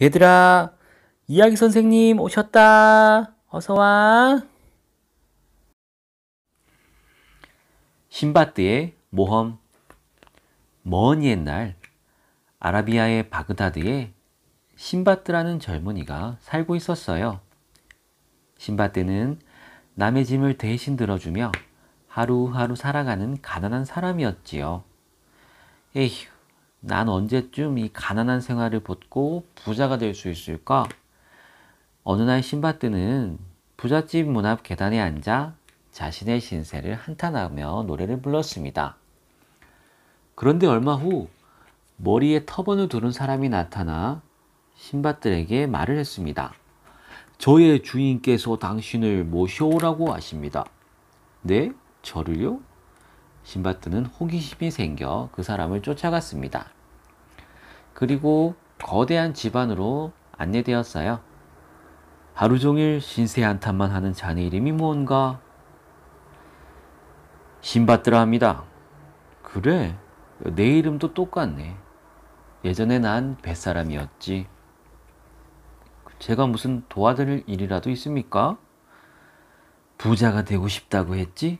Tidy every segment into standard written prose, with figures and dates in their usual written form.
얘들아, 이야기 선생님 오셨다. 어서 와. 신바드의 모험. 먼 옛날 아라비아의 바그다드에 신바드라는 젊은이가 살고 있었어요. 신바드는 남의 짐을 대신 들어주며 하루하루 살아가는 가난한 사람이었지요. 에휴, 난 언제쯤 이 가난한 생활을 벗고 부자가 될 수 있을까? 어느 날 신바드는 부잣집 문 앞 계단에 앉아 자신의 신세를 한탄하며 노래를 불렀습니다. 그런데 얼마 후 머리에 터번을 두른 사람이 나타나 신바드에게 말을 했습니다. 저의 주인께서 당신을 모셔오라고 하십니다. 네? 저를요? 신바드는 호기심이 생겨 그 사람을 쫓아갔습니다. 그리고 거대한 집 안으로 안내되었어요. 하루 종일 신세 한탄만 하는 자네 이름이 뭔가? 신바드라 합니다. 그래? 내 이름도 똑같네. 예전에 난 뱃사람이었지. 제가 무슨 도와드릴 일이라도 있습니까? 부자가 되고 싶다고 했지?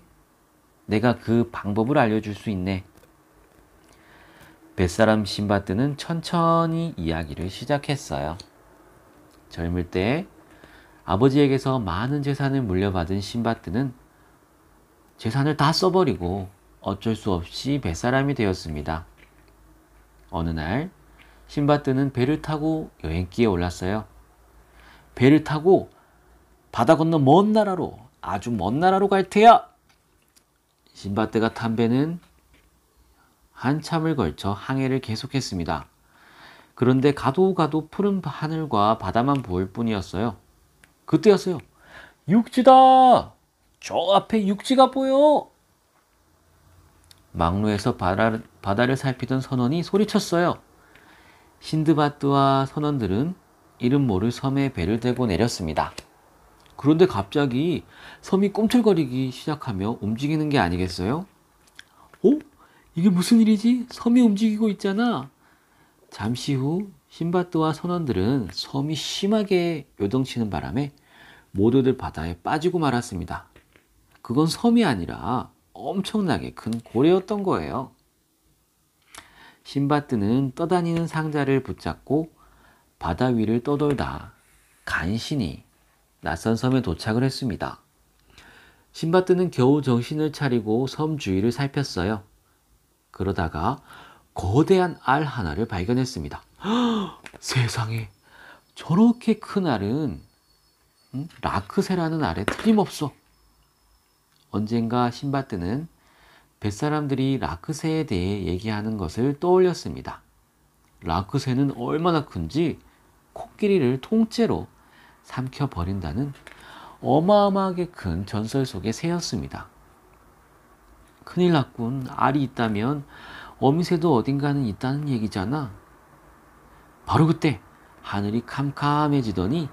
내가 그 방법을 알려줄 수 있네. 뱃사람 신바드는 천천히 이야기를 시작했어요. 젊을 때 아버지에게서 많은 재산을 물려받은 신바드는 재산을 다 써버리고 어쩔 수 없이 뱃사람이 되었습니다. 어느 날 신바드는 배를 타고 여행기에 올랐어요. 배를 타고 바다 건너 먼 나라로, 아주 먼 나라로 갈 테야. 신바드가 탄 배는 한참을 걸쳐 항해를 계속했습니다. 그런데 가도 푸른 하늘과 바다만 보일 뿐이었어요. 그때였어요. 육지다! 저 앞에 육지가 보여! 막로에서 바다를 살피던 선원이 소리쳤어요. 신드바드와 선원들은 이름 모를 섬에 배를 대고 내렸습니다. 그런데 갑자기 섬이 꿈틀거리기 시작하며 움직이는 게 아니겠어요? 이게 무슨 일이지? 섬이 움직이고 있잖아. 잠시 후 신바드와 선원들은 섬이 심하게 요동치는 바람에 모두들 바다에 빠지고 말았습니다. 그건 섬이 아니라 엄청나게 큰 고래였던 거예요. 신바드는 떠다니는 상자를 붙잡고 바다 위를 떠돌다 간신히 낯선 섬에 도착을 했습니다. 신바드는 겨우 정신을 차리고 섬 주위를 살폈어요. 그러다가 거대한 알 하나를 발견했습니다. 세상에, 저렇게 큰 알은 라크세라는 알에 틀림없어. 언젠가 신바드는 뱃사람들이 라크세에 대해 얘기하는 것을 떠올렸습니다. 라크세는 얼마나 큰지 코끼리를 통째로 삼켜버린다는 어마어마하게 큰 전설 속의 새였습니다. 큰일 났군. 알이 있다면 어미새도 어딘가는 있다는 얘기잖아. 바로 그때 하늘이 캄캄해지더니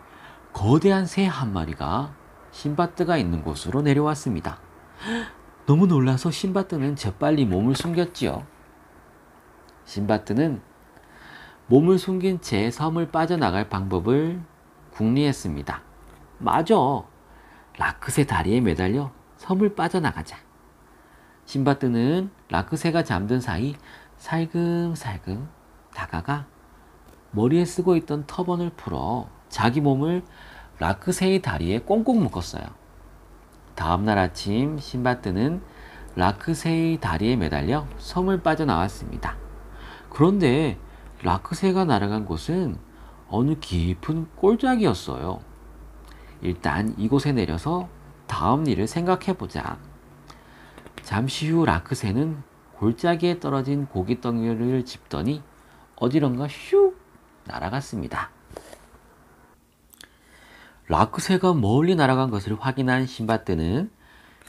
거대한 새 한 마리가 신바드가 있는 곳으로 내려왔습니다. 너무 놀라서 신바드는 재빨리 몸을 숨겼지요. 신바드는 몸을 숨긴 채 섬을 빠져나갈 방법을 궁리했습니다. 맞아. 라크세 다리에 매달려 섬을 빠져나가자. 신바드는 라크세가 잠든 사이 살금살금 다가가 머리에 쓰고 있던 터번을 풀어 자기 몸을 라크세의 다리에 꽁꽁 묶었어요. 다음날 아침 신바드는 라크세의 다리에 매달려 섬을 빠져나왔습니다. 그런데 라크세가 날아간 곳은 어느 깊은 꼴짝이었어요. 일단 이곳에 내려서 다음 일을 생각해보자. 잠시 후 라크세는 골짜기에 떨어진 고깃덩이를 짚더니 어디론가 슉 날아갔습니다. 라크세가 멀리 날아간 것을 확인한 신바드는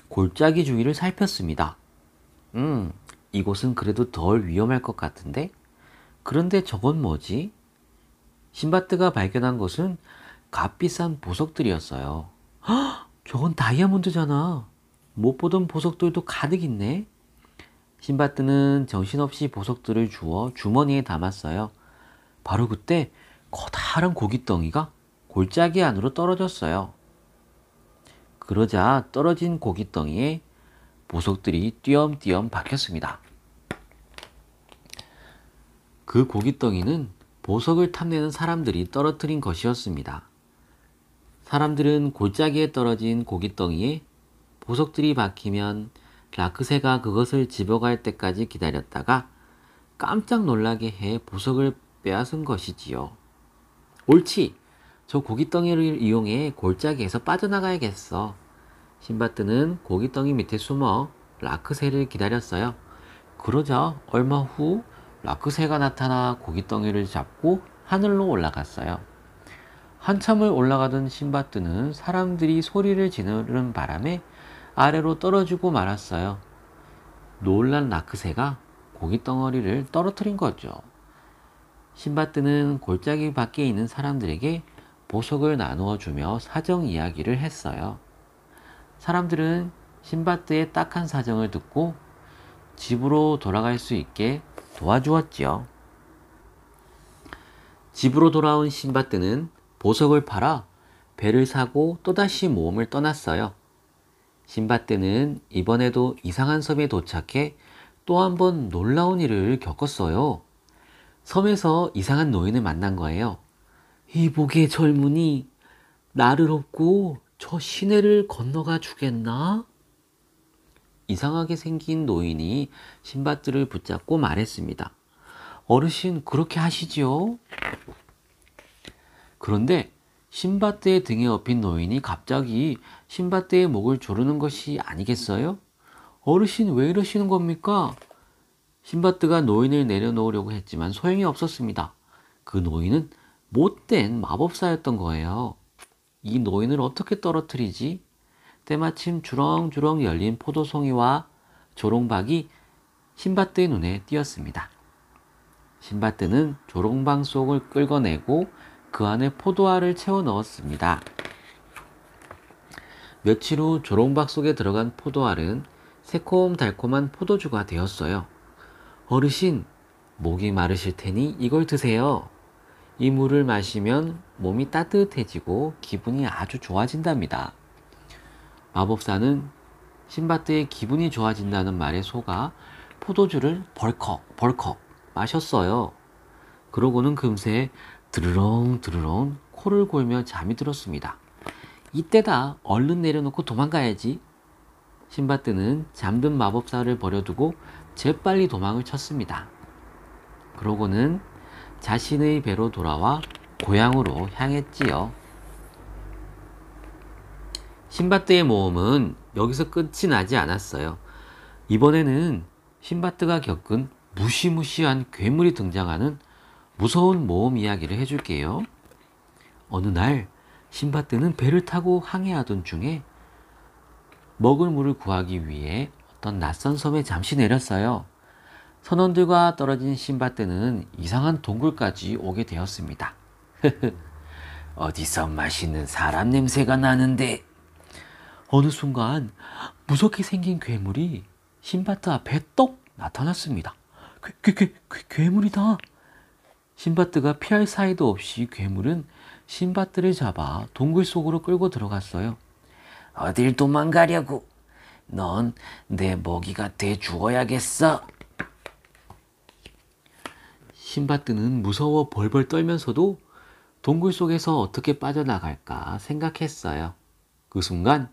골짜기 주위를 살폈습니다. 이곳은 그래도 덜 위험할 것 같은데? 그런데 저건 뭐지? 신바드가 발견한 것은 값비싼 보석들이었어요. 헉, 저건 다이아몬드잖아. 못 보던 보석들도 가득 있네. 신바드는 정신없이 보석들을 주워 주머니에 담았어요. 바로 그때 커다란 고깃덩이가 골짜기 안으로 떨어졌어요. 그러자 떨어진 고깃덩이에 보석들이 띄엄띄엄 박혔습니다. 그 고깃덩이는 보석을 탐내는 사람들이 떨어뜨린 것이었습니다. 사람들은 골짜기에 떨어진 고깃덩이에 보석들이 박히면 라크새가 그것을 집어갈 때까지 기다렸다가 깜짝 놀라게 해 보석을 빼앗은 것이지요. 옳지! 저 고깃덩이를 이용해 골짜기에서 빠져나가야겠어. 신바드는 고깃덩이 밑에 숨어 라크새를 기다렸어요. 그러자 얼마 후 라크새가 나타나 고깃덩이를 잡고 하늘로 올라갔어요. 한참을 올라가던 신바드는 사람들이 소리를 지르는 바람에 아래로 떨어지고 말았어요. 놀란 라크새가 고깃덩어리를 떨어뜨린 거죠. 신바드는 골짜기 밖에 있는 사람들에게 보석을 나누어 주며 사정 이야기를 했어요. 사람들은 신바드의 딱한 사정을 듣고 집으로 돌아갈 수 있게 도와주었지요. 집으로 돌아온 신바드는 보석을 팔아 배를 사고 또다시 모험을 떠났어요. 신바드는 이번에도 이상한 섬에 도착해 또 한 번 놀라운 일을 겪었어요. 섬에서 이상한 노인을 만난 거예요. 이복의 젊은이, 나를 업고 저 시내를 건너가 주겠나? 이상하게 생긴 노인이 신바드를 붙잡고 말했습니다. 어르신, 그렇게 하시지요? 그런데 신바드의 등에 업힌 노인이 갑자기 신바드의 목을 조르는 것이 아니겠어요? 어르신, 왜 이러시는 겁니까? 신바드가 노인을 내려놓으려고 했지만 소용이 없었습니다. 그 노인은 못된 마법사였던 거예요. 이 노인을 어떻게 떨어뜨리지? 때마침 주렁주렁 열린 포도송이와 조롱박이 신바드의 눈에 띄었습니다. 신바드는 조롱박 속을 끌어내고 그 안에 포도알을 채워 넣었습니다. 며칠 후 조롱박 속에 들어간 포도알은 새콤달콤한 포도주가 되었어요. 어르신, 목이 마르실 테니 이걸 드세요. 이 물을 마시면 몸이 따뜻해지고 기분이 아주 좋아진답니다. 마법사는 신바드의 기분이 좋아진다는 말에 속아 포도주를 벌컥벌컥 마셨어요. 그러고는 금세 드르렁드르렁 코를 골며 잠이 들었습니다. 이때다. 얼른 내려놓고 도망가야지. 신바드는 잠든 마법사를 버려두고 재빨리 도망을 쳤습니다. 그러고는 자신의 배로 돌아와 고향으로 향했지요. 신바드의 모험은 여기서 끝이 나지 않았어요. 이번에는 신바드가 겪은 무시무시한 괴물이 등장하는 무서운 모험 이야기를 해줄게요. 어느 날 신바드는 배를 타고 항해하던 중에 먹을 물을 구하기 위해 어떤 낯선 섬에 잠시 내렸어요. 선원들과 떨어진 신바드는 이상한 동굴까지 오게 되었습니다. 어디서 맛있는 사람 냄새가 나는데. 어느 순간 무섭게 생긴 괴물이 신바드 앞에 떡 나타났습니다. 괴물이다. 신바드가 피할 사이도 없이 괴물은 신바드를 잡아 동굴 속으로 끌고 들어갔어요. 어딜 도망가려고? 넌 내 먹이가 돼 죽어야겠어. 신바드는 무서워 벌벌 떨면서도 동굴 속에서 어떻게 빠져나갈까 생각했어요. 그 순간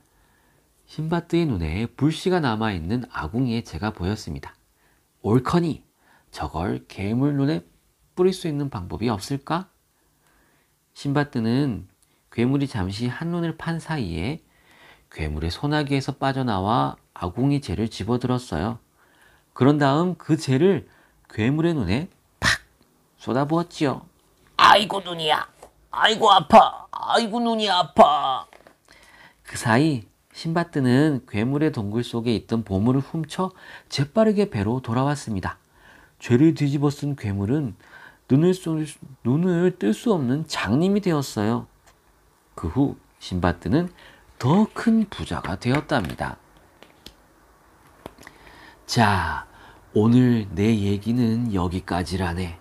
신바드의 눈에 불씨가 남아있는 아궁이의 재가 보였습니다. 옳거니 저걸 괴물 눈에 뿌릴 수 있는 방법이 없을까? 신바드는 괴물이 잠시 한눈을 판 사이에 괴물의 소나기에서 빠져나와 아궁이 재를 집어들었어요. 그런 다음 그 재를 괴물의 눈에 팍 쏟아부었지요. 아이고 눈이야. 아이고 아파. 아이고 눈이 아파. 그 사이 신바드는 괴물의 동굴 속에 있던 보물을 훔쳐 재빠르게 배로 돌아왔습니다. 죄를 뒤집어 쓴 괴물은 눈을 뜰 수 없는 장님이 되었어요. 그 후 신바드는 더 큰 부자가 되었답니다. 자, 오늘 내 얘기는 여기까지라네.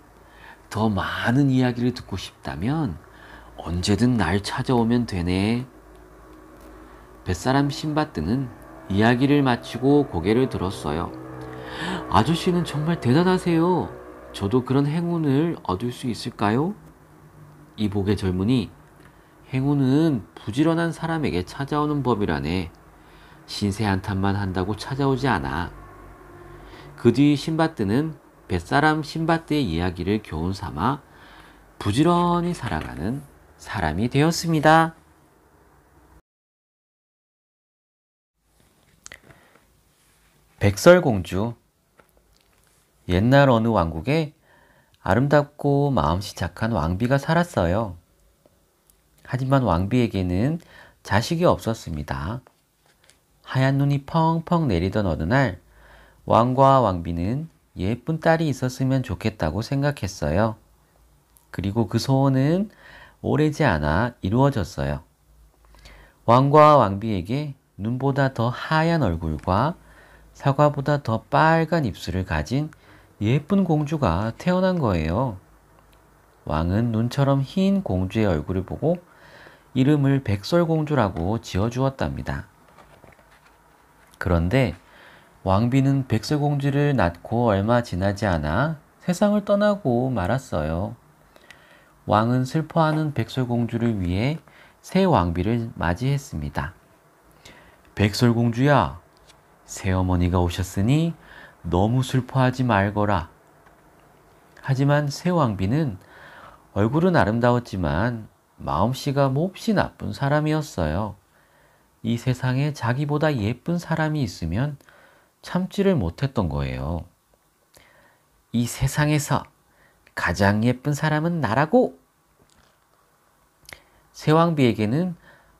더 많은 이야기를 듣고 싶다면 언제든 날 찾아오면 되네. 뱃사람 신바드는 이야기를 마치고 고개를 들었어요. 아저씨는 정말 대단하세요. 저도 그런 행운을 얻을 수 있을까요? 이복의 젊은이, 행운은 부지런한 사람에게 찾아오는 법이라네. 신세 한탄만 한다고 찾아오지 않아. 그 뒤 신바드는 뱃사람 신바드의 이야기를 교훈 삼아 부지런히 살아가는 사람이 되었습니다. 백설공주. 옛날 어느 왕국에 아름답고 마음씨 착한 왕비가 살았어요. 하지만 왕비에게는 자식이 없었습니다. 하얀 눈이 펑펑 내리던 어느 날, 왕과 왕비는 예쁜 딸이 있었으면 좋겠다고 생각했어요. 그리고 그 소원은 오래지 않아 이루어졌어요. 왕과 왕비에게 눈보다 더 하얀 얼굴과 사과보다 더 빨간 입술을 가진 예쁜 공주가 태어난 거예요. 왕은 눈처럼 흰 공주의 얼굴을 보고 이름을 백설공주라고 지어주었답니다. 그런데 왕비는 백설공주를 낳고 얼마 지나지 않아 세상을 떠나고 말았어요. 왕은 슬퍼하는 백설공주를 위해 새 왕비를 맞이했습니다. 백설공주야, 새어머니가 오셨으니 너무 슬퍼하지 말거라. 하지만 새 왕비는 얼굴은 아름다웠지만 마음씨가 몹시 나쁜 사람이었어요. 이 세상에 자기보다 예쁜 사람이 있으면 참지를 못했던 거예요. 이 세상에서 가장 예쁜 사람은 나라고! 새 왕비에게는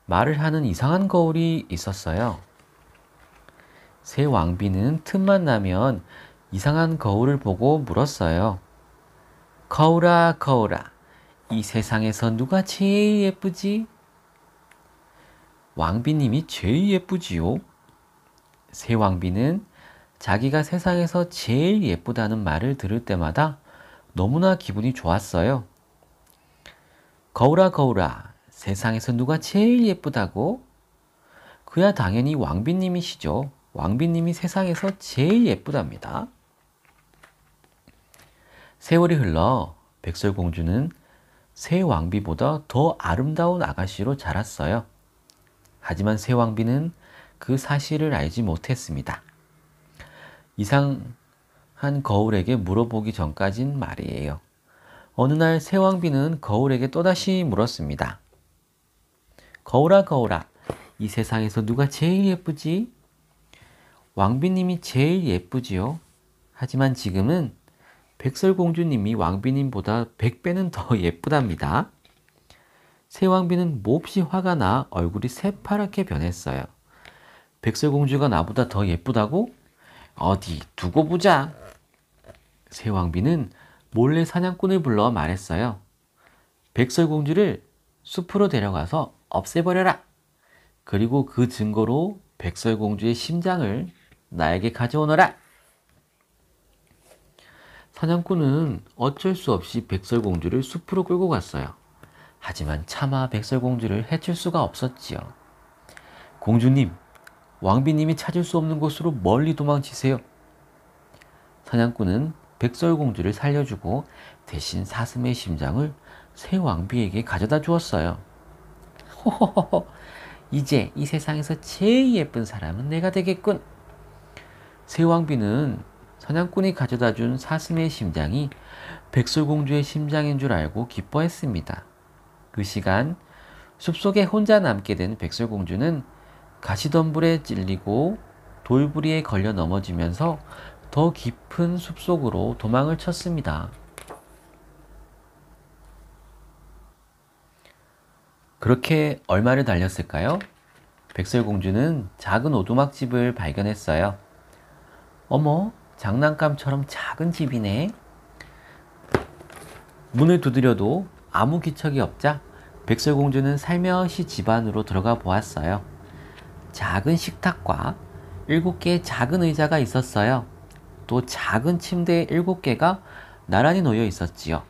말을 하는 이상한 거울이 있었어요. 새 왕비는 틈만 나면 이상한 거울을 보고 물었어요. 거울아, 거울아, 이 세상에서 누가 제일 예쁘지? 왕비님이 제일 예쁘지요. 새 왕비는 자기가 세상에서 제일 예쁘다는 말을 들을 때마다 너무나 기분이 좋았어요. 거울아, 거울아, 세상에서 누가 제일 예쁘다고? 그야 당연히 왕비님이시죠. 왕비님이 세상에서 제일 예쁘답니다. 세월이 흘러 백설공주는 새 왕비보다 더 아름다운 아가씨로 자랐어요. 하지만 새 왕비는 그 사실을 알지 못했습니다. 이상한 거울에게 물어보기 전까진 말이에요. 어느 날 새 왕비는 거울에게 또다시 물었습니다. 거울아, 거울아, 이 세상에서 누가 제일 예쁘지? 왕비님이 제일 예쁘지요. 하지만 지금은 백설공주님이 왕비님보다 100배는 더 예쁘답니다. 새 왕비는 몹시 화가 나 얼굴이 새파랗게 변했어요. 백설공주가 나보다 더 예쁘다고? 어디 두고 보자. 새 왕비는 몰래 사냥꾼을 불러 말했어요. 백설공주를 숲으로 데려가서 없애버려라. 그리고 그 증거로 백설공주의 심장을 나에게 가져오너라. 사냥꾼은 어쩔 수 없이 백설공주를 숲으로 끌고 갔어요. 하지만 차마 백설공주를 해칠 수가 없었지요. 공주님, 왕비님이 찾을 수 없는 곳으로 멀리 도망치세요. 사냥꾼은 백설공주를 살려주고 대신 사슴의 심장을 새 왕비에게 가져다 주었어요. 호호호호, 이제 이 세상에서 제일 예쁜 사람은 내가 되겠군. 새 왕비는 사냥꾼이 가져다 준 사슴의 심장이 백설공주의 심장인 줄 알고 기뻐했습니다. 그 시간 숲속에 혼자 남게 된 백설공주는 가시덤불에 찔리고 돌부리에 걸려 넘어지면서 더 깊은 숲속으로 도망을 쳤습니다. 그렇게 얼마를 달렸을까요? 백설공주는 작은 오두막집을 발견했어요. 어머, 장난감처럼 작은 집이네. 문을 두드려도 아무 기척이 없자 백설공주는 살며시 집 안으로 들어가 보았어요. 작은 식탁과 7개의 작은 의자가 있었어요. 또 작은 침대 7개가 나란히 놓여 있었지요.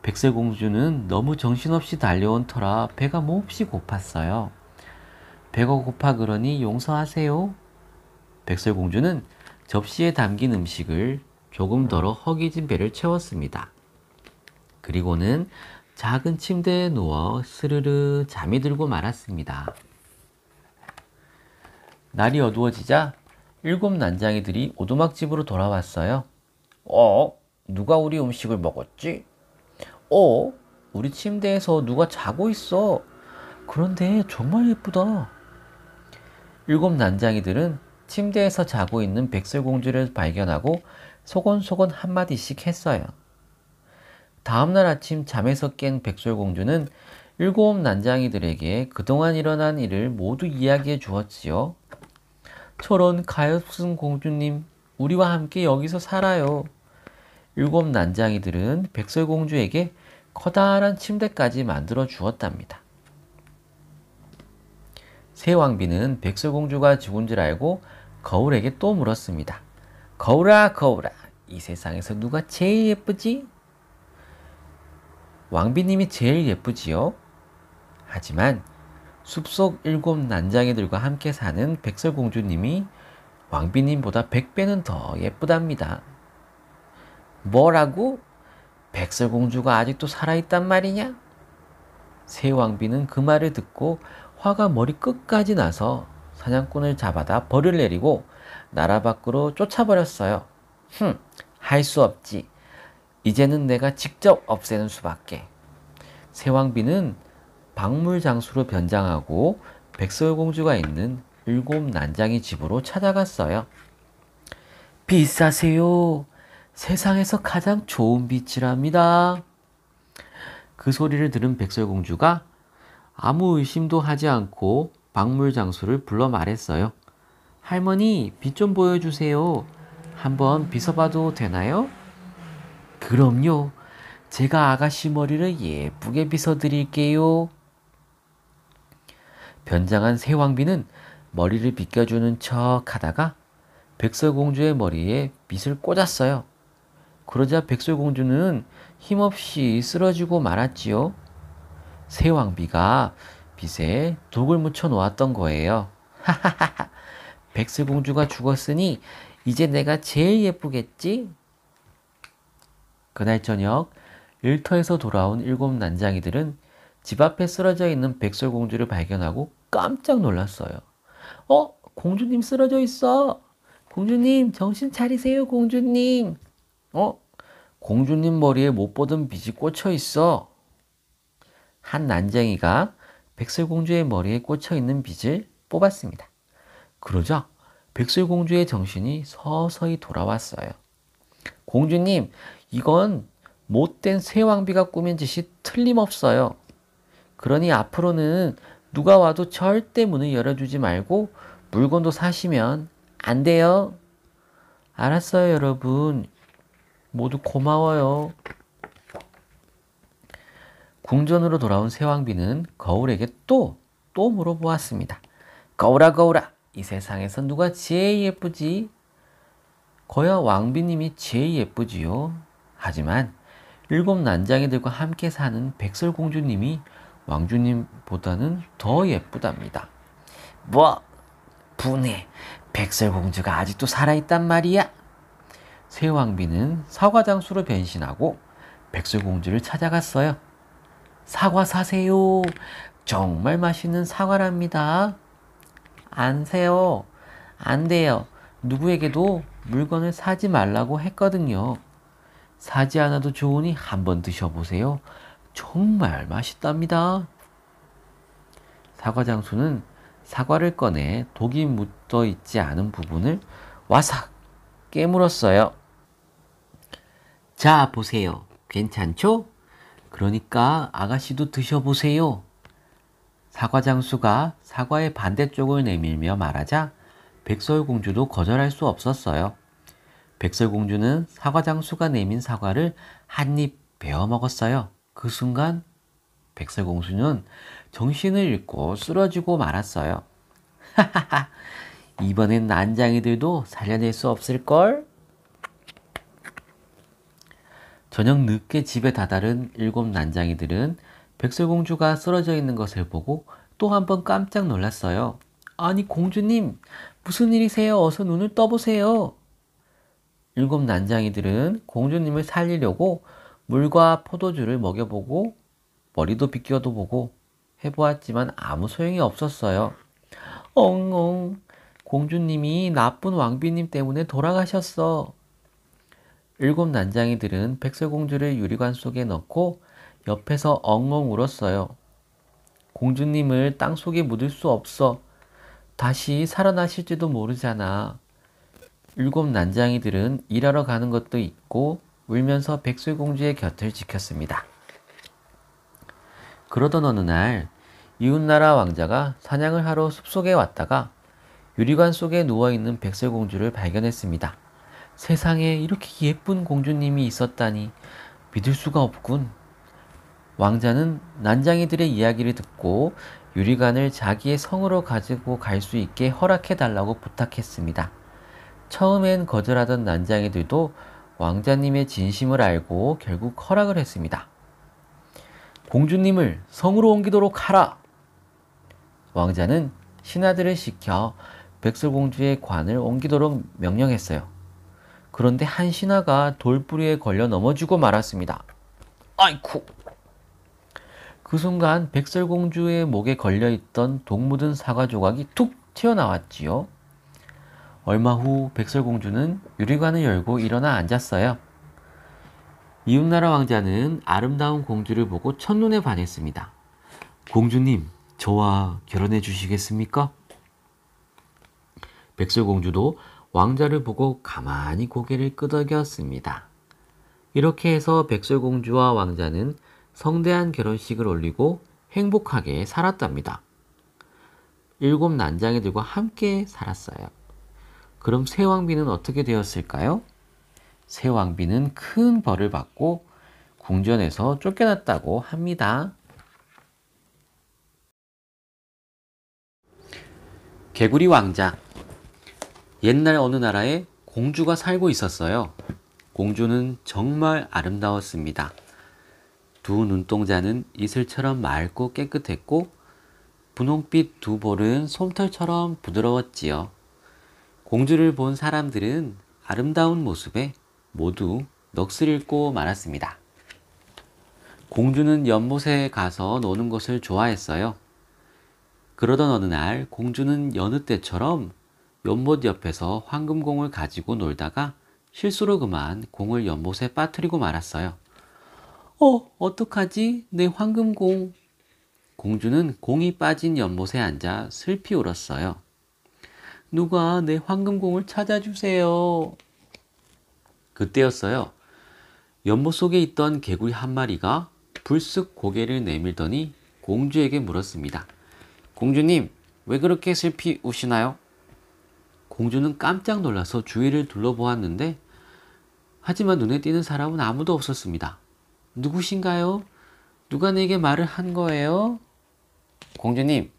백설공주는 너무 정신없이 달려온 터라 배가 몹시 고팠어요. 배가 고파 그러니 용서하세요. 백설공주는 접시에 담긴 음식을 조금 덜어 허기진 배를 채웠습니다. 그리고는 작은 침대에 누워 스르르 잠이 들고 말았습니다. 날이 어두워지자 7난장이들이 오두막집으로 돌아왔어요. 누가 우리 음식을 먹었지? 우리 침대에서 누가 자고 있어. 그런데 정말 예쁘다. 7난장이들은 침대에서 자고 있는 백설공주를 발견하고 소곤소곤 한마디씩 했어요. 다음날 아침 잠에서 깬 백설공주는 7난장이들에게 그동안 일어난 일을 모두 이야기해 주었지요. 저런 가엾은 공주님, 우리와 함께 여기서 살아요. 7난장이들은 백설공주에게 커다란 침대까지 만들어 주었답니다. 새왕비는 백설공주가 죽은 줄 알고 거울에게 또 물었습니다. 거울아, 거울아, 이 세상에서 누가 제일 예쁘지? 왕비님이 제일 예쁘지요? 하지만 숲속 7난장이들과 함께 사는 백설공주님이 왕비님보다 100배는 더 예쁘답니다. 뭐라고? 백설공주가 아직도 살아있단 말이냐? 새왕비는 그 말을 듣고 화가 머리 끝까지 나서 사냥꾼을 잡아다 벌을 내리고 나라 밖으로 쫓아버렸어요. 할 수 없지. 이제는 내가 직접 없애는 수밖에. 새왕비는 박물장수로 변장하고 백설공주가 있는 7난장이 집으로 찾아갔어요. 빛사세요. 세상에서 가장 좋은 빛이랍니다. 그 소리를 들은 백설공주가 아무 의심도 하지 않고 박물장수를 불러 말했어요. 할머니, 빛 좀 보여주세요. 한번 빗어봐도 되나요? 그럼요. 제가 아가씨 머리를 예쁘게 빗어드릴게요. 변장한 새왕비는 머리를 빗겨주는 척 하다가 백설공주의 머리에 빗을 꽂았어요. 그러자 백설공주는 힘없이 쓰러지고 말았지요. 새왕비가 빗에 독을 묻혀 놓았던 거예요. 하하하하. 백설공주가 죽었으니 이제 내가 제일 예쁘겠지? 그날 저녁 일터에서 돌아온 7난장이들은 집 앞에 쓰러져 있는 백설공주를 발견하고 깜짝 놀랐어요. 공주님 쓰러져 있어. 공주님 정신 차리세요, 공주님. 공주님 머리에 못 보던 빗이 꽂혀 있어. 한 난쟁이가 백설공주의 머리에 꽂혀 있는 빗을 뽑았습니다. 그러자 백설공주의 정신이 서서히 돌아왔어요. 공주님, 이건 못된 새왕비가 꾸민 짓이 틀림없어요. 그러니 앞으로는 누가 와도 절대 문을 열어주지 말고 물건도 사시면 안 돼요. 알았어요, 여러분. 모두 고마워요. 궁전으로 돌아온 새왕비는 거울에게 또 물어보았습니다. 거울아, 거울아, 이 세상에서 누가 제일 예쁘지? 거야 왕비님이 제일 예쁘지요. 하지만 7난장이들과 함께 사는 백설공주님이 왕주님보다는 더 예쁘답니다. 뭐? 분해. 백설공주가 아직도 살아있단 말이야. 새왕비는 사과장수로 변신하고 백설공주를 찾아갔어요. 사과 사세요. 정말 맛있는 사과랍니다. 안 세요. 안 돼요. 누구에게도 물건을 사지 말라고 했거든요. 사지 않아도 좋으니 한번 드셔보세요. 정말 맛있답니다. 사과장수는 사과를 꺼내 독이 묻어 있지 않은 부분을 와삭 깨물었어요. 자, 보세요. 괜찮죠? 그러니까 아가씨도 드셔보세요. 사과장수가 사과의 반대쪽을 내밀며 말하자 백설공주도 거절할 수 없었어요. 백설공주는 사과장수가 내민 사과를 한 입 베어 먹었어요. 그 순간 백설공주는 정신을 잃고 쓰러지고 말았어요. 하하하, 이번엔 난장이들도 살려낼 수 없을걸? 저녁 늦게 집에 다다른 일곱 난장이들은 백설공주가 쓰러져 있는 것을 보고 또 한 번 깜짝 놀랐어요. 아니, 공주님, 무슨 일이세요? 어서 눈을 떠보세요. 일곱 난장이들은 공주님을 살리려고 물과 포도주를 먹여보고 머리도 빗겨도 보고 해보았지만 아무 소용이 없었어요. 엉엉, 공주님이 나쁜 왕비님 때문에 돌아가셨어. 일곱 난장이들은 백설공주를 유리관 속에 넣고 옆에서 엉엉 울었어요. 공주님을 땅속에 묻을 수 없어. 다시 살아나실지도 모르잖아. 일곱 난장이들은 일하러 가는 것도 잊고 울면서 백설공주의 곁을 지켰습니다. 그러던 어느 날 이웃나라 왕자가 사냥을 하러 숲속에 왔다가 유리관 속에 누워있는 백설공주를 발견했습니다. 세상에 이렇게 예쁜 공주님이 있었다니 믿을 수가 없군. 왕자는 난장이들의 이야기를 듣고 유리관을 자기의 성으로 가지고 갈 수 있게 허락해 달라고 부탁했습니다. 처음엔 거절하던 난장이들도 왕자님의 진심을 알고 결국 허락을 했습니다. 공주님을 성으로 옮기도록 하라! 왕자는 신하들을 시켜 백설공주의 관을 옮기도록 명령했어요. 그런데 한 신하가 돌부리에 걸려 넘어지고 말았습니다. 아이쿠! 그 순간 백설공주의 목에 걸려있던 독 묻은 사과 조각이 툭 튀어나왔지요. 얼마 후 백설공주는 유리관을 열고 일어나 앉았어요. 이웃나라 왕자는 아름다운 공주를 보고 첫눈에 반했습니다. 공주님, 저와 결혼해 주시겠습니까? 백설공주도 왕자를 보고 가만히 고개를 끄덕였습니다. 이렇게 해서 백설공주와 왕자는 성대한 결혼식을 올리고 행복하게 살았답니다. 일곱 난장이들과 함께 살았어요. 그럼 새 왕비는 어떻게 되었을까요? 새 왕비는 큰 벌을 받고 궁전에서 쫓겨났다고 합니다. 개구리 왕자. 옛날 어느 나라에 공주가 살고 있었어요. 공주는 정말 아름다웠습니다. 두 눈동자는 이슬처럼 맑고 깨끗했고 분홍빛 두 볼은 솜털처럼 부드러웠지요. 공주를 본 사람들은 아름다운 모습에 모두 넋을 잃고 말았습니다. 공주는 연못에 가서 노는 것을 좋아했어요. 그러던 어느 날 공주는 여느 때처럼 연못 옆에서 황금공을 가지고 놀다가 실수로 그만 공을 연못에 빠뜨리고 말았어요. 어떡하지? 내 황금공. 공주는 공이 빠진 연못에 앉아 슬피 울었어요. 누가 내 황금공을 찾아주세요. 그때였어요. 연못 속에 있던 개구리 한 마리가 불쑥 고개를 내밀더니 공주에게 물었습니다. 공주님, 왜 그렇게 슬피 우시나요? 공주는 깜짝 놀라서 주위를 둘러보았는데 하지만 눈에 띄는 사람은 아무도 없었습니다. 누구신가요? 누가 내게 말을 한 거예요? 공주님,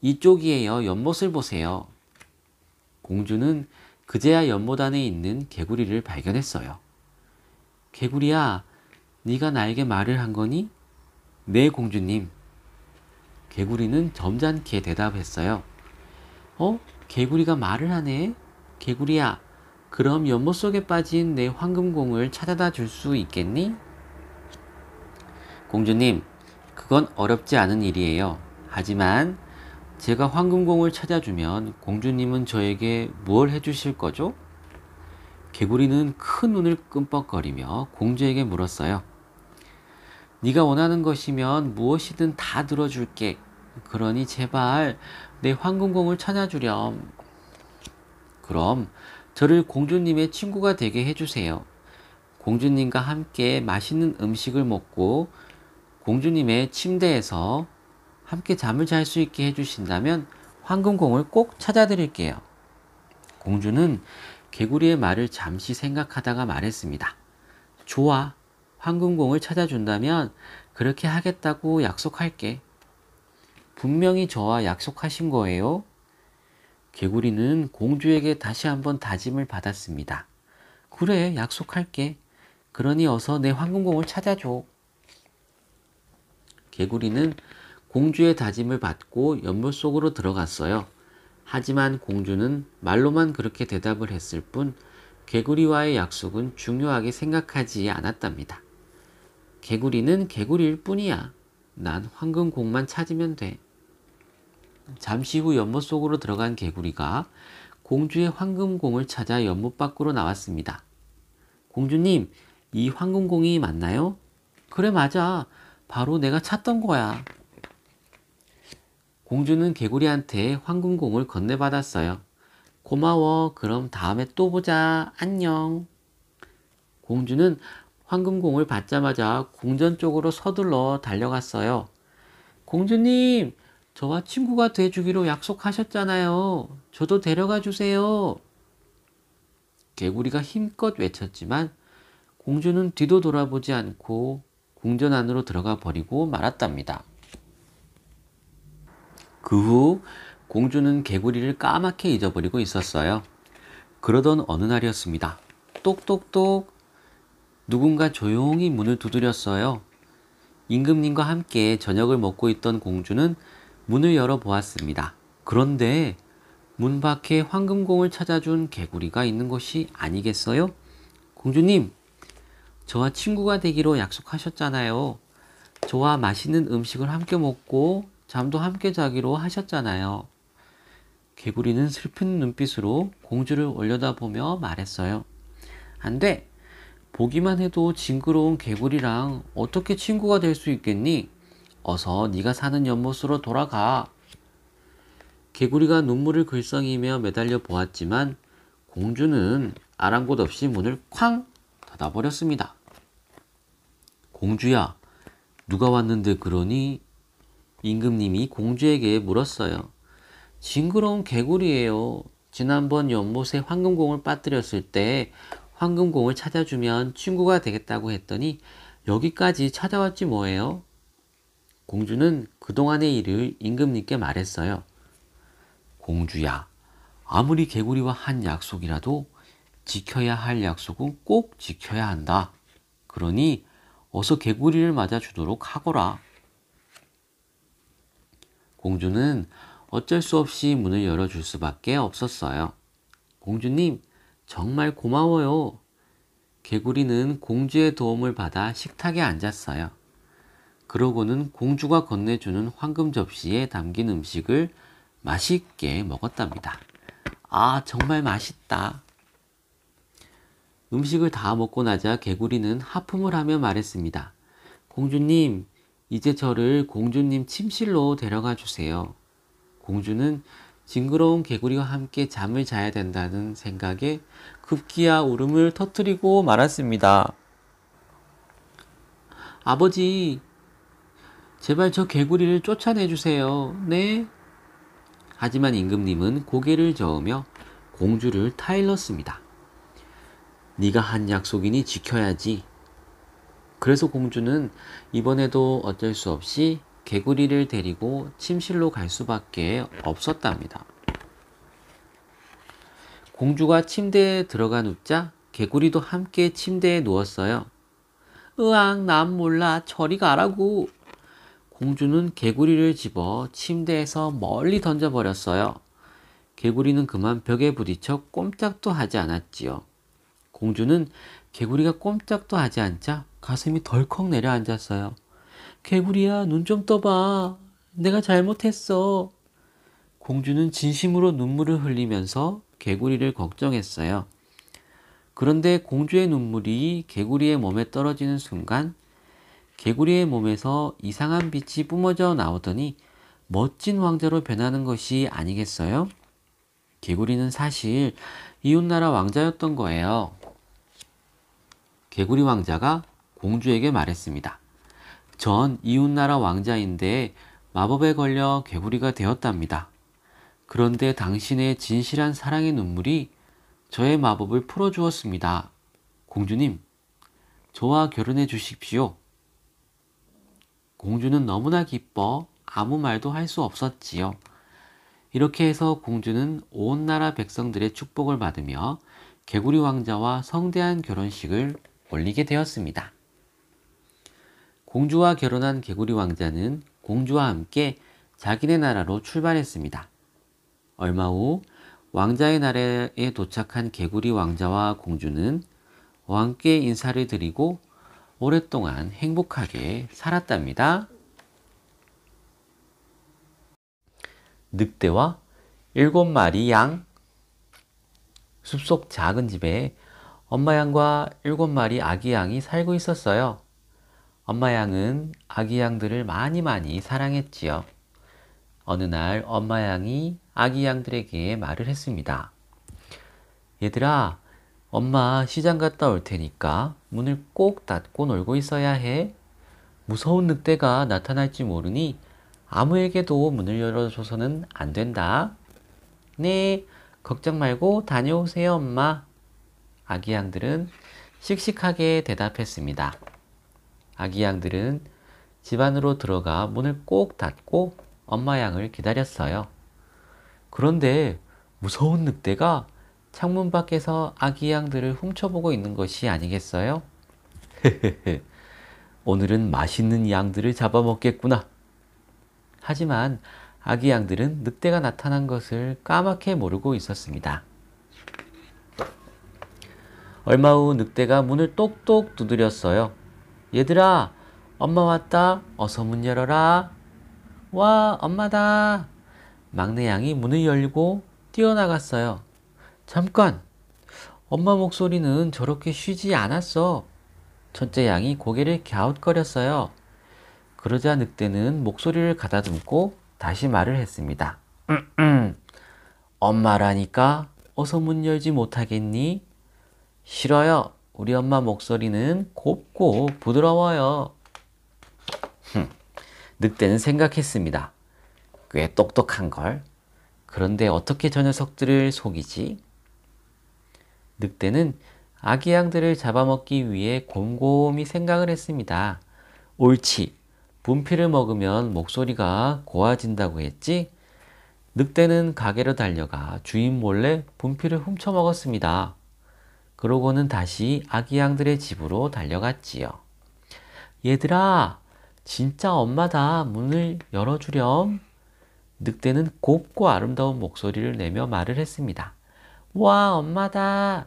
이쪽이에요. 연못을 보세요. 공주는 그제야 연못 안에 있는 개구리를 발견했어요. 개구리야, 네가 나에게 말을 한 거니? 네, 공주님. 개구리는 점잖게 대답했어요. 개구리가 말을 하네? 개구리야, 그럼 연못 속에 빠진 내 황금공을 찾아다 줄 수 있겠니? 공주님, 그건 어렵지 않은 일이에요. 하지만 제가 황금공을 찾아주면 공주님은 저에게 뭘 해주실 거죠? 개구리는 큰 눈을 끔뻑거리며 공주에게 물었어요. 네가 원하는 것이면 무엇이든 다 들어줄게. 그러니 제발 내 황금공을 찾아주렴. 그럼 저를 공주님의 친구가 되게 해주세요. 공주님과 함께 맛있는 음식을 먹고 공주님의 침대에서 함께 잠을 잘 수 있게 해주신다면 황금공을 꼭 찾아드릴게요. 공주는 개구리의 말을 잠시 생각하다가 말했습니다. 좋아, 황금공을 찾아준다면 그렇게 하겠다고 약속할게. 분명히 저와 약속하신 거예요? 개구리는 공주에게 다시 한번 다짐을 받았습니다. 그래, 약속할게. 그러니 어서 내 황금공을 찾아줘. 개구리는 공주의 다짐을 받고 연못 속으로 들어갔어요. 하지만 공주는 말로만 그렇게 대답을 했을 뿐 개구리와의 약속은 중요하게 생각하지 않았답니다. 개구리는 개구리일 뿐이야. 난 황금공만 찾으면 돼. 잠시 후 연못 속으로 들어간 개구리가 공주의 황금공을 찾아 연못 밖으로 나왔습니다. 공주님, 이 황금공이 맞나요? 그래, 맞아. 바로 내가 찾던 거야. 공주는 개구리한테 황금공을 건네받았어요. 고마워. 그럼 다음에 또 보자. 안녕. 공주는 황금공을 받자마자 궁전 쪽으로 서둘러 달려갔어요. 공주님, 저와 친구가 돼주기로 약속하셨잖아요. 저도 데려가 주세요. 개구리가 힘껏 외쳤지만 공주는 뒤도 돌아보지 않고 궁전 안으로 들어가 버리고 말았답니다. 그 후 공주는 개구리를 까맣게 잊어버리고 있었어요. 그러던 어느 날이었습니다. 똑똑똑. 누군가 조용히 문을 두드렸어요. 임금님과 함께 저녁을 먹고 있던 공주는 문을 열어보았습니다. 그런데 문 밖에 황금공을 찾아준 개구리가 있는 것이 아니겠어요? 공주님, 저와 친구가 되기로 약속하셨잖아요. 저와 맛있는 음식을 함께 먹고 잠도 함께 자기로 하셨잖아요. 개구리는 슬픈 눈빛으로 공주를 올려다보며 말했어요. 안 돼! 보기만 해도 징그러운 개구리랑 어떻게 친구가 될 수 있겠니? 어서 네가 사는 연못으로 돌아가. 개구리가 눈물을 글썽이며 매달려 보았지만 공주는 아랑곳 없이 문을 쾅 닫아버렸습니다. 공주야, 누가 왔는데 그러니? 임금님이 공주에게 물었어요. 징그러운 개구리예요. 지난번 연못에 황금공을 빠뜨렸을 때 황금공을 찾아주면 친구가 되겠다고 했더니 여기까지 찾아왔지 뭐예요? 공주는 그동안의 일을 임금님께 말했어요. 공주야, 아무리 개구리와 한 약속이라도 지켜야 할 약속은 꼭 지켜야 한다. 그러니 어서 개구리를 맞아주도록 하거라. 공주는 어쩔 수 없이 문을 열어줄 수밖에 없었어요. 공주님, 정말 고마워요. 개구리는 공주의 도움을 받아 식탁에 앉았어요. 그러고는 공주가 건네주는 황금 접시에 담긴 음식을 맛있게 먹었답니다. 아, 정말 맛있다. 음식을 다 먹고 나자 개구리는 하품을 하며 말했습니다. 공주님, 이제 저를 공주님 침실로 데려가 주세요. 공주는 징그러운 개구리와 함께 잠을 자야 된다는 생각에 급기야 울음을 터뜨리고 말았습니다. 아버지, 제발 저 개구리를 쫓아내 주세요. 네? 하지만 임금님은 고개를 저으며 공주를 타일렀습니다. 네가 한 약속이니 지켜야지. 그래서 공주는 이번에도 어쩔 수 없이 개구리를 데리고 침실로 갈 수밖에 없었답니다. 공주가 침대에 들어가 눕자 개구리도 함께 침대에 누웠어요. 으앙, 난 몰라. 저리 가라고. 공주는 개구리를 집어 침대에서 멀리 던져버렸어요. 개구리는 그만 벽에 부딪혀 꼼짝도 하지 않았지요. 공주는 개구리가 꼼짝도 하지 않자 가슴이 덜컥 내려앉았어요. 개구리야, 눈 좀 떠봐. 내가 잘못했어. 공주는 진심으로 눈물을 흘리면서 개구리를 걱정했어요. 그런데 공주의 눈물이 개구리의 몸에 떨어지는 순간 개구리의 몸에서 이상한 빛이 뿜어져 나오더니 멋진 왕자로 변하는 것이 아니겠어요? 개구리는 사실 이웃나라 왕자였던 거예요. 개구리 왕자가 공주에게 말했습니다. 전 이웃나라 왕자인데 마법에 걸려 개구리가 되었답니다. 그런데 당신의 진실한 사랑의 눈물이 저의 마법을 풀어주었습니다. 공주님, 저와 결혼해 주십시오. 공주는 너무나 기뻐 아무 말도 할 수 없었지요. 이렇게 해서 공주는 온 나라 백성들의 축복을 받으며 개구리 왕자와 성대한 결혼식을 올리게 되었습니다. 공주와 결혼한 개구리 왕자는 공주와 함께 자기네 나라로 출발했습니다. 얼마 후 왕자의 나라에 도착한 개구리 왕자와 공주는 왕께 인사를 드리고 오랫동안 행복하게 살았답니다. 늑대와 7마리 양. 숲속 작은 집에 엄마 양과 7마리 아기 양이 살고 있었어요. 엄마 양은 아기 양들을 많이 사랑했지요. 어느 날 엄마 양이 아기 양들에게 말을 했습니다. 얘들아, 엄마 시장 갔다 올 테니까 문을 꼭 닫고 놀고 있어야 해. 무서운 늑대가 나타날지 모르니 아무에게도 문을 열어줘서는 안 된다. 네, 걱정 말고 다녀오세요, 엄마. 아기 양들은 씩씩하게 대답했습니다. 아기 양들은 집 안으로 들어가 문을 꼭 닫고 엄마 양을 기다렸어요. 그런데 무서운 늑대가 창문 밖에서 아기 양들을 훔쳐보고 있는 것이 아니겠어요? 오늘은 맛있는 양들을 잡아먹겠구나. 하지만 아기 양들은 늑대가 나타난 것을 까맣게 모르고 있었습니다. 얼마 후 늑대가 문을 똑똑 두드렸어요. 얘들아, 엄마 왔다. 어서 문 열어라. 와, 엄마다. 막내 양이 문을 열고 뛰어나갔어요. 잠깐! 엄마 목소리는 저렇게 쉬지 않았어. 첫째 양이 고개를 갸웃거렸어요. 그러자 늑대는 목소리를 가다듬고 다시 말을 했습니다. 엄마라니까 어서 문 열지 못하겠니? 싫어요. 우리 엄마 목소리는 곱고 부드러워요. 늑대는 생각했습니다. 꽤 똑똑한걸. 그런데 어떻게 저 녀석들을 속이지? 늑대는 아기 양들을 잡아먹기 위해 곰곰이 생각을 했습니다. 옳지. 분필을 먹으면 목소리가 고와진다고 했지? 늑대는 가게로 달려가 주인 몰래 분필을 훔쳐 먹었습니다. 그러고는 다시 아기 양들의 집으로 달려갔지요. 얘들아, 진짜 엄마다. 문을 열어주렴. 늑대는 곱고 아름다운 목소리를 내며 말을 했습니다. 와, 엄마다.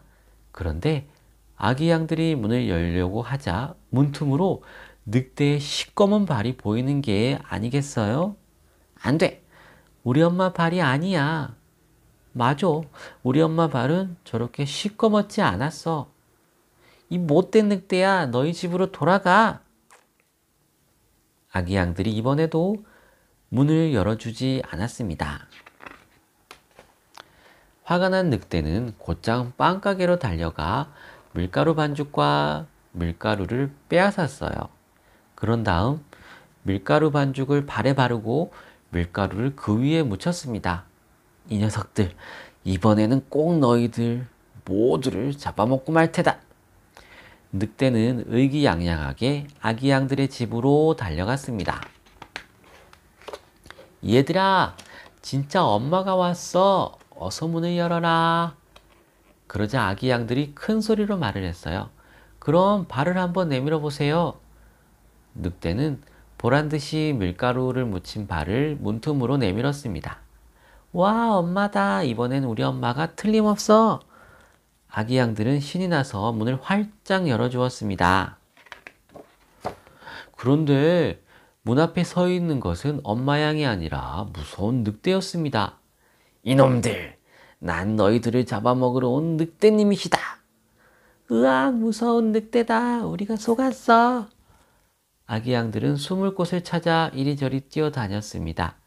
그런데 아기 양들이 문을 열려고 하자 문틈으로 늑대의 시꺼먼 발이 보이는 게 아니겠어요? 안 돼. 우리 엄마 발이 아니야. 맞아. 우리 엄마 발은 저렇게 시꺼멓지 않았어. 이 못된 늑대야, 너희 집으로 돌아가. 아기 양들이 이번에도 문을 열어주지 않았습니다. 화가 난 늑대는 곧장 빵가게로 달려가 밀가루 반죽과 밀가루를 빼앗았어요. 그런 다음 밀가루 반죽을 발에 바르고 밀가루를 그 위에 묻혔습니다. 이 녀석들, 이번에는 꼭 너희들 모두를 잡아먹고 말 테다. 늑대는 의기양양하게 아기 양들의 집으로 달려갔습니다. 얘들아, 진짜 엄마가 왔어. 어서 문을 열어라. 그러자 아기 양들이 큰 소리로 말을 했어요. 그럼 발을 한번 내밀어 보세요. 늑대는 보란듯이 밀가루를 묻힌 발을 문틈으로 내밀었습니다. 와, 엄마다. 이번엔 우리 엄마가 틀림없어. 아기 양들은 신이 나서 문을 활짝 열어주었습니다. 그런데 문 앞에 서 있는 것은 엄마 양이 아니라 무서운 늑대였습니다. 이놈들, 난 너희들을 잡아먹으러 온 늑대님이시다. 으악, 무서운 늑대다. 우리가 속았어. 아기 양들은 숨을 곳을 찾아 이리저리 뛰어다녔습니다.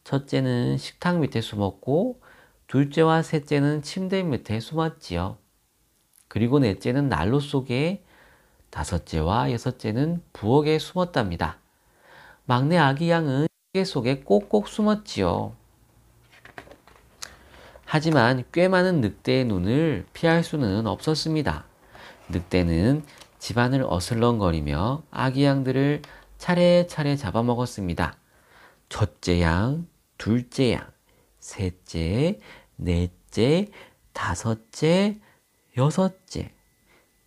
첫째는 식탁 밑에 숨었고 둘째와 셋째는 침대 밑에 숨었지요. 그리고 넷째는 난로 속에, 다섯째와 여섯째는 부엌에 숨었답니다. 막내 아기 양은 시계 속에 꼭꼭 숨었지요. 하지만 꽤 많은 늑대의 눈을 피할 수는 없었습니다. 늑대는 집안을 어슬렁거리며 아기 양들을 차례차례 잡아먹었습니다. 첫째 양, 둘째 양, 셋째, 넷째, 다섯째, 여섯째.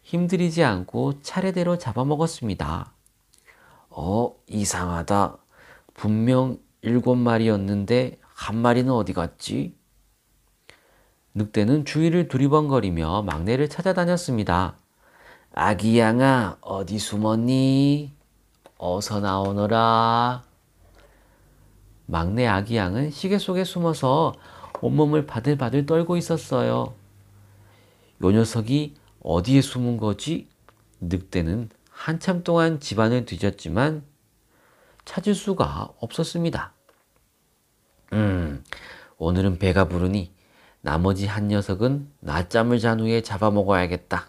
힘들이지 않고 차례대로 잡아먹었습니다. 이상하다. 분명 7마리였는데 한 마리는 어디 갔지? 늑대는 주위를 두리번거리며 막내를 찾아다녔습니다. 아기 양아, 어디 숨었니? 어서 나오너라. 막내 아기 양은 시계 속에 숨어서 온몸을 바들바들 떨고 있었어요. 요 녀석이 어디에 숨은 거지? 늑대는 한참 동안 집안을 뒤졌지만 찾을 수가 없었습니다. 오늘은 배가 부르니 나머지 한 녀석은 낮잠을 잔 후에 잡아먹어야겠다.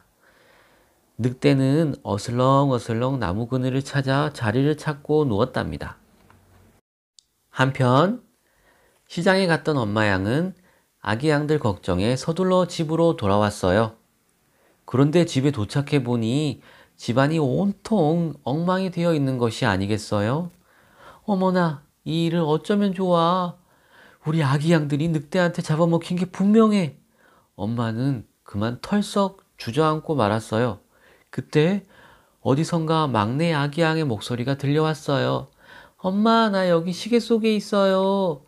늑대는 어슬렁어슬렁 나무 그늘을 찾아 자리를 찾고 누웠답니다. 한편 시장에 갔던 엄마 양은 아기 양들 걱정에 서둘러 집으로 돌아왔어요. 그런데 집에 도착해 보니 집안이 온통 엉망이 되어 있는 것이 아니겠어요? 어머나, 이 일을 어쩌면 좋아. 우리 아기 양들이 늑대한테 잡아먹힌 게 분명해. 엄마는 그만 털썩 주저앉고 말았어요. 그때 어디선가 막내 아기 양의 목소리가 들려왔어요. 엄마, 나 여기 시계 속에 있어요.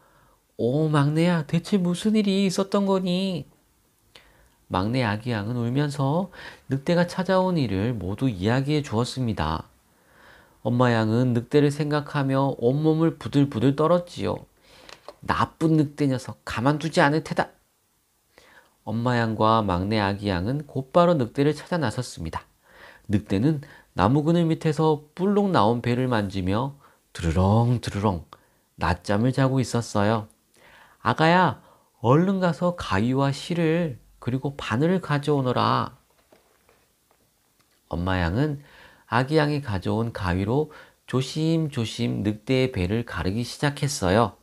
오, 막내야, 대체 무슨 일이 있었던 거니? 막내 아기 양은 울면서 늑대가 찾아온 일을 모두 이야기해 주었습니다. 엄마 양은 늑대를 생각하며 온몸을 부들부들 떨었지요. 나쁜 늑대 녀석, 가만두지 않을 테다. 엄마 양과 막내 아기 양은 곧바로 늑대를 찾아 나섰습니다. 늑대는 나무 그늘 밑에서 불룩 나온 배를 만지며 드르렁 드르렁 낮잠을 자고 있었어요. 아가야, 얼른 가서 가위와 실을 그리고 바늘을 가져오너라. 엄마 양은 아기 양이 가져온 가위로 조심조심 늑대의 배를 가르기 시작했어요.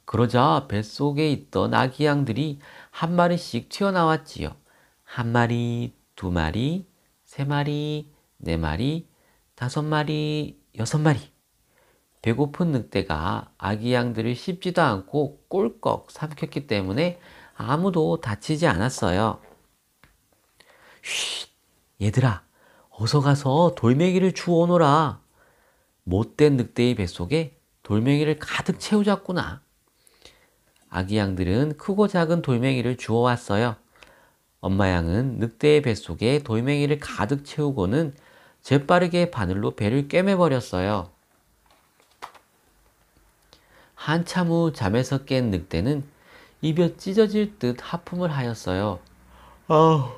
그러자 뱃속에 있던 아기 양들이 한 마리씩 튀어나왔지요. 한 마리, 두 마리, 세 마리, 네 마리, 5마리, 6마리. 배고픈 늑대가 아기 양들을 씹지도 않고 꿀꺽 삼켰기 때문에 아무도 다치지 않았어요. 쉿! 얘들아, 어서 가서 돌멩이를 주워오너라. 못된 늑대의 뱃속에 돌멩이를 가득 채우자꾸나. 아기 양들은 크고 작은 돌멩이를 주워왔어요. 엄마 양은 늑대의 뱃속에 돌멩이를 가득 채우고는 재빠르게 바늘로 배를 꿰매버렸어요. 한참 후 잠에서 깬 늑대는 입이 찢어질 듯 하품을 하였어요. 아,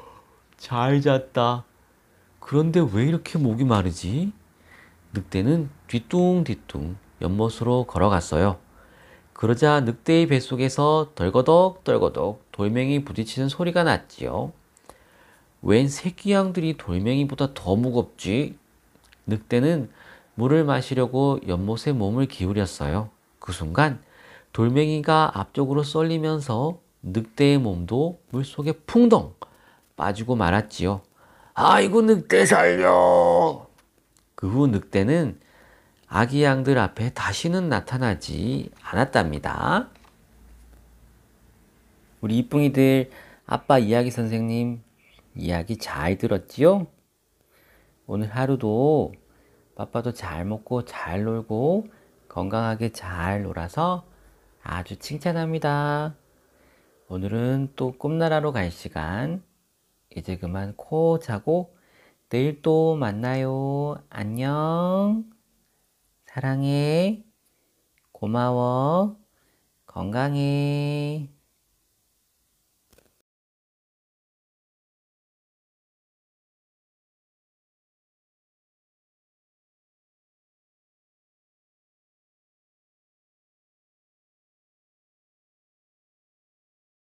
잘 잤다. 그런데 왜 이렇게 목이 마르지? 늑대는 뒤뚱뒤뚱 연못으로 걸어갔어요. 그러자 늑대의 뱃속에서 덜거덕 덜거덕 돌멩이 부딪히는 소리가 났지요. 웬 새끼 양들이 돌멩이보다 더 무겁지? 늑대는 물을 마시려고 연못에 몸을 기울였어요. 그 순간 돌멩이가 앞쪽으로 쏠리면서 늑대의 몸도 물속에 풍덩 빠지고 말았지요. 아이고, 늑대 살려! 그 후 늑대는 아기 양들 앞에 다시는 나타나지 않았답니다. 우리 이뿡이들, 아빠 이야기 선생님 이야기 잘 들었지요? 오늘 하루도 빠빠도 잘 먹고 잘 놀고 건강하게 잘 놀아서 아주 칭찬합니다. 오늘은 또 꿈나라로 갈 시간. 이제 그만 코 자고 내일 또 만나요. 안녕. 사랑해. 고마워. 건강해.